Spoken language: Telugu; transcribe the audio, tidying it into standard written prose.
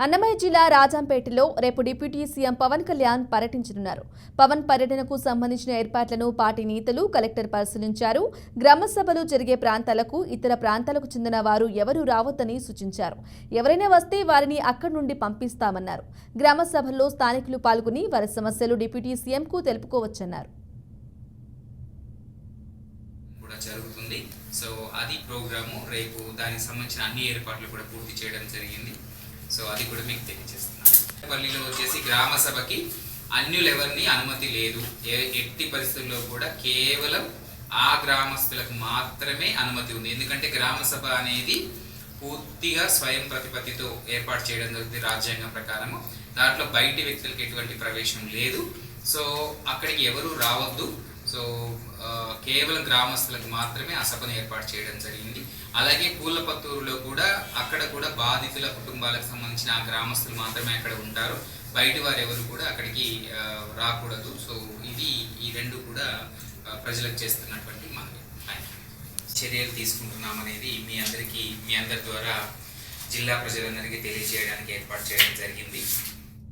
అన్నమయ్య జిల్లా రాజంపేటలో రేపు డిప్యూటీ సీఎం పవన్ కళ్యాణ్ పర్యటించనున్నారు. పవన్ పర్యటనకు సంబంధించిన ఏర్పాట్లను పార్టీ నేతలు కలెక్టర్ పరిశీలించారు. గ్రామ సభలు జరిగే ప్రాంతాలకు ఇతర ప్రాంతాలకు చెందిన వారు ఎవరూ రావద్దని సూచించారు. ఎవరైనా వస్తే వారిని అక్కడి నుండి పంపిస్తామన్నారు. గ్రామ సభల్లో స్థానికులు పాల్గొని వారి సమస్యలు డిప్యూటీ సీఎంకు తెలుపుకోవచ్చన్నారు. జరుగుతుంది. సో అది ప్రోగ్రాము రేపు దానికి సంబంధించిన అన్ని ఏర్పాట్లు కూడా పూర్తి చేయడం జరిగింది. సో అది కూడా మీకు తెలియజేస్తున్నాను. పల్లిలో వచ్చేసి గ్రామ సభకి అన్యులెవరిని అనుమతి లేదు. ఎట్టి పరిస్థితుల్లో కూడా కేవలం ఆ గ్రామస్తులకు మాత్రమే అనుమతి ఉంది. ఎందుకంటే గ్రామ సభ అనేది పూర్తిగా స్వయం ప్రతిపత్తితో ఏర్పాటు చేయడం జరుగుతుంది రాజ్యాంగం ప్రకారము. దాంట్లో బయటి వ్యక్తులకు ఎటువంటి ప్రవేశం లేదు. సో అక్కడికి ఎవరు రావద్దు. సో కేవలం గ్రామస్తులకు మాత్రమే ఆ సభను ఏర్పాటు చేయడం జరిగింది. అలాగే పూలపత్తూరులో కూడా అక్కడ కూడా బాధితుల కుటుంబాలకు సంబంధించిన ఆ గ్రామస్తులు మాత్రమే అక్కడ ఉంటారు. బయట వారు ఎవరు కూడా అక్కడికి రాకూడదు. సో ఈ రెండు కూడా ప్రజలకు చేస్తున్నటువంటి మనకి చర్యలు తీసుకుంటున్నాం అనేది మీ అందరి ద్వారా జిల్లా ప్రజలందరికీ తెలియజేయడానికి ఏర్పాటు చేయడం జరిగింది.